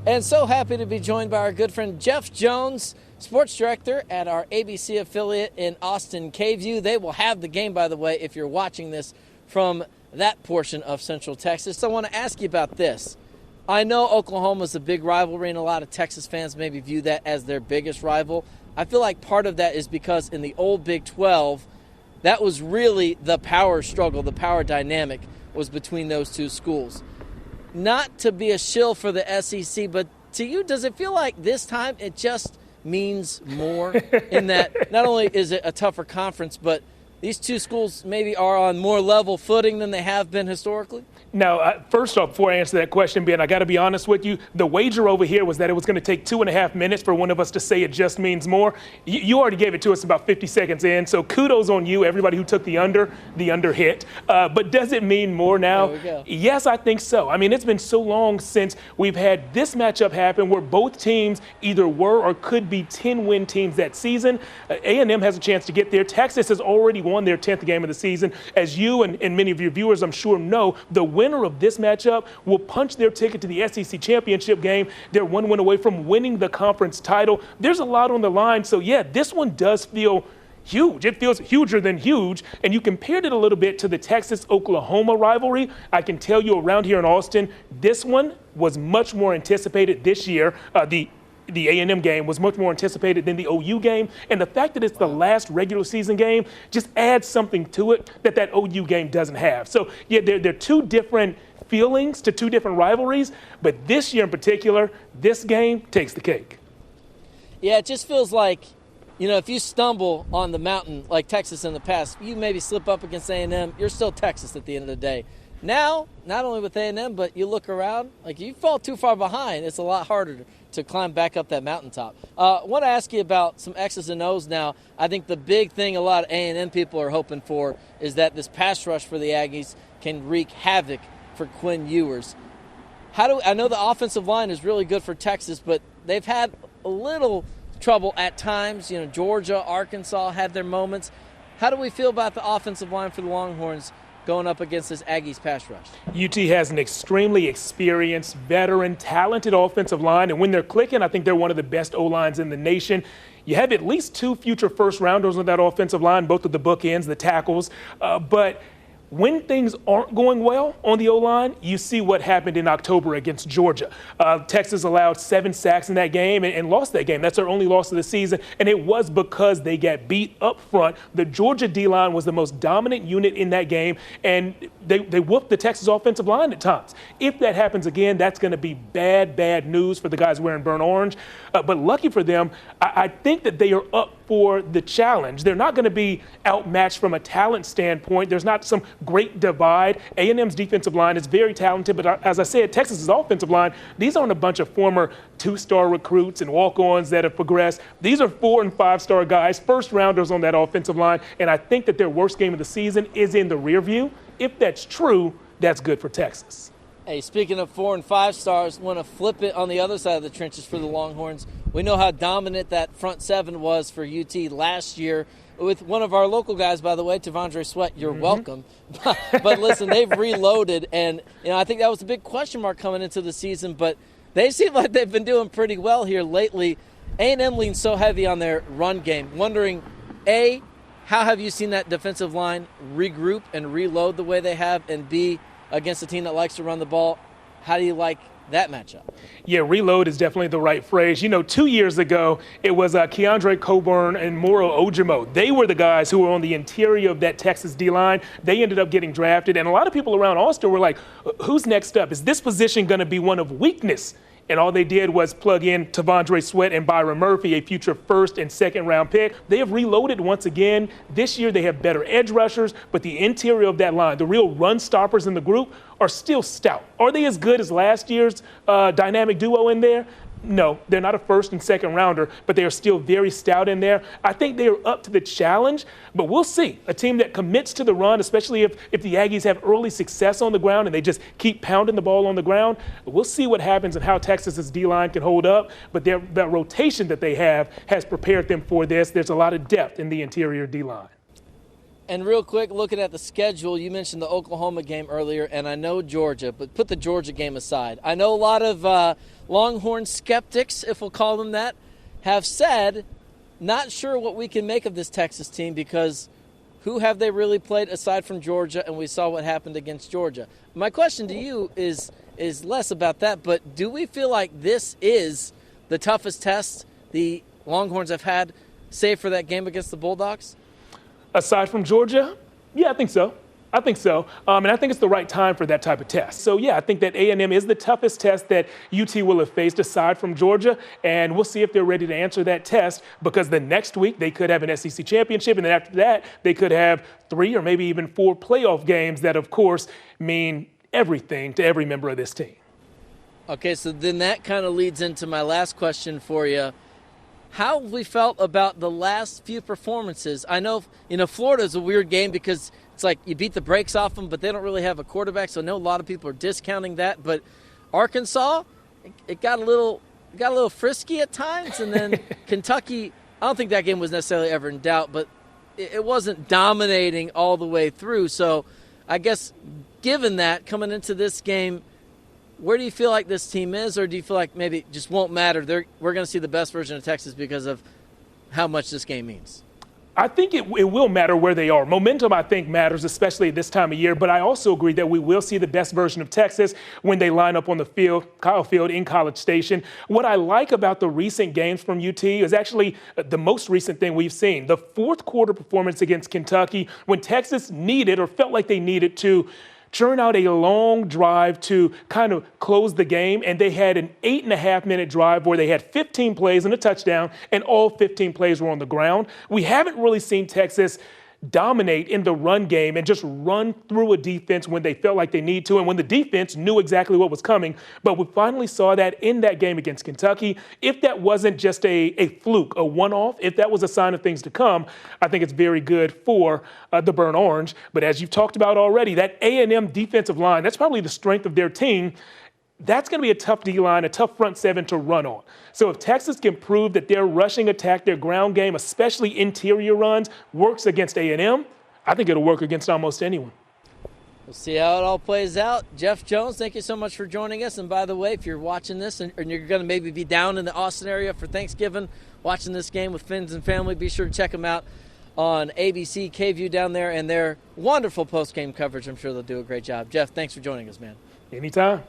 And so happy to be joined by our good friend Jeff Jones, sports director at our ABC affiliate in Austin, KVUE. They will have the game, by the way, if you're watching this from that portion of Central Texas. So I want to ask you about this. I know Oklahoma's a big rivalry, and a lot of Texas fans maybe view that as their biggest rival. I feel like part of that is because in the old Big 12, that was really the power struggle, the power dynamic was between those two schools. Not to be a shill for the SEC, but to you, does it feel like this time it just means more in that not only is it a tougher conference, but these two schools maybe are on more level footing than they have been historically? Now, first off, before I answer that question, Ben, I got to be honest with you. The wager over here was that it was going to take 2.5 minutes for one of us to say it just means more. You already gave it to us about 50 seconds in, so kudos on you, everybody who took the under hit. But does it mean more now? There we go. Yes, I think so. I mean, it's been so long since we've had this matchup happen where both teams either were or could be 10-win teams that season. A&M has a chance to get there. Texas has already won their 10th game of the season. As you and many of your viewers, I'm sure, know, the winner of this matchup will punch their ticket to the SEC championship game. They're one win away from winning the conference title. There's a lot on the line. So, yeah, this one does feel huge. It feels huger than huge. And you compared it a little bit to the Texas-Oklahoma rivalry. I can tell you around here in Austin, this one was much more anticipated this year. The A&M game was much more anticipated than the OU game. And the fact that it's the last regular season game just adds something to it that OU game doesn't have. So, yeah, they're two different feelings to two different rivalries. But this year in particular, this game takes the cake. Yeah, it just feels like, you know, if you stumble on the mountain like Texas in the past, you maybe slip up against A&M, you're still Texas at the end of the day. Now, not only with A&M, but you look around, like you fall too far behind, it's a lot harder to climb back up that mountaintop. I want to ask you about some X's and O's now. I think the big thing a lot of A&M people are hoping for is that this pass rush for the Aggies can wreak havoc for Quinn Ewers. I know the offensive line is really good for Texas, but they've had a little trouble at times. You know, Georgia, Arkansas had their moments. How do we feel about the offensive line for the Longhorns going up against this Aggies pass rush? UT has an extremely experienced, veteran, talented offensive line, and when they're clicking, I think they're one of the best O-lines in the nation. You have at least 2 future first-rounders on that offensive line, both of the bookends, the tackles, but when things aren't going well on the O-line, you see what happened in October against Georgia. Texas allowed 7 sacks in that game and lost that game. That's their only loss of the season, and it was because they got beat up front. The Georgia D-line was the most dominant unit in that game, and they whooped the Texas offensive line at times. If that happens again, that's going to be bad news for the guys wearing burnt orange. But lucky for them, I think that they are up for the challenge. They're not going to be outmatched from a talent standpoint. There's not some great divide. A&M's defensive line is very talented, but as I said, Texas's offensive line, these aren't a bunch of former 2-star recruits and walk-ons that have progressed. These are 4- and 5-star guys, first-rounders on that offensive line, and I think that their worst game of the season is in the rear view. If that's true, that's good for Texas. Hey, speaking of 4- and 5-stars, want to flip it on the other side of the trenches for the Longhorns. We know how dominant that front seven was for UT last year with one of our local guys, by the way, T'Vondre Sweat. You're welcome. But listen, they've reloaded, and I think that was a big question mark coming into the season, but they seem like they've been doing pretty well here lately. A&M leans so heavy on their run game. Wondering, A, how have you seen that defensive line regroup and reload the way they have, and B, against a team that likes to run the ball, how do you like that matchup? Yeah, reload is definitely the right phrase. You know, 2 years ago, it was Keandre Coburn and Moro Ojimo. They were the guys who were on the interior of that Texas D-line. They ended up getting drafted, and a lot of people around Austin were like, who's next up? Is this position going to be one of weakness? And all they did was plug in T'Vondre Sweat and Byron Murphy, a future 1st and 2nd round pick. They have reloaded once again. This year they have better edge rushers, but the interior of that line, the real run stoppers in the group, are still stout. Are they as good as last year's dynamic duo in there? No, they're not a 1st and 2nd rounder, but they are still very stout in there. I think they are up to the challenge, but we'll see. A team that commits to the run, especially if the Aggies have early success on the ground and they just keep pounding the ball on the ground, we'll see what happens and how Texas's D-line can hold up. But that rotation that they have has prepared them for this. There's a lot of depth in the interior D-line. And real quick, looking at the schedule, you mentioned the Oklahoma game earlier, and I know Georgia, but put the Georgia game aside. I know a lot of Longhorn skeptics, if we'll call them that, have said, not sure what we can make of this Texas team because who have they really played aside from Georgia, and we saw what happened against Georgia. My question to you is less about that, but do we feel like this is the toughest test the Longhorns have had, save for that game against the Bulldogs? Aside from Georgia? Yeah, I think so. And I think it's the right time for that type of test. So, yeah, I think that A&M is the toughest test that UT will have faced aside from Georgia, and we'll see if they're ready to answer that test because the next week they could have an SEC championship, and then after that they could have 3 or maybe even 4 playoff games that, of course, mean everything to every member of this team. Okay, so then that kind of leads into my last question for you. How have we felt about the last few performances? I know, Florida's a weird game because it's like you beat the brakes off them, but they don't really have a quarterback, so I know a lot of people are discounting that. But Arkansas, it got a little frisky at times, and then Kentucky, I don't think that game was necessarily ever in doubt, but it wasn't dominating all the way through. So I guess given that, coming into this game, where do you feel like this team is, or do you feel like maybe it just won't matter? We're going to see the best version of Texas because of how much this game means? I think it will matter where they are. Momentum, I think, matters, especially at this time of year. But I also agree that we will see the best version of Texas when they line up on the field, Kyle Field in College Station. What I like about the recent games from UT is actually the most recent thing we've seen. The fourth quarter performance against Kentucky when Texas needed or felt like they needed to churn out a long drive to kind of close the game, and they had an 8.5-minute drive where they had 15 plays and a touchdown, and all 15 plays were on the ground. We haven't really seen Texas dominate in the run game and just run through a defense when they felt like they need to and when the defense knew exactly what was coming. But we finally saw that in that game against Kentucky. If that wasn't just a fluke, a one-off, if that was a sign of things to come, I think it's very good for the Burnt Orange. But as you've talked about already, that A&M defensive line, that's probably the strength of their team. That's going to be a tough D-line, a tough front seven to run on. So if Texas can prove that their rushing attack, their ground game, especially interior runs, works against A&M, I think it'll work against almost anyone. We'll see how it all plays out. Jeff Jones, thank you so much for joining us. And by the way, if you're watching this and you're going to maybe be down in the Austin area for Thanksgiving, watching this game with friends and family, be sure to check them out on ABC, KVUE down there, and their wonderful post-game coverage. I'm sure they'll do a great job. Jeff, thanks for joining us, man. Anytime.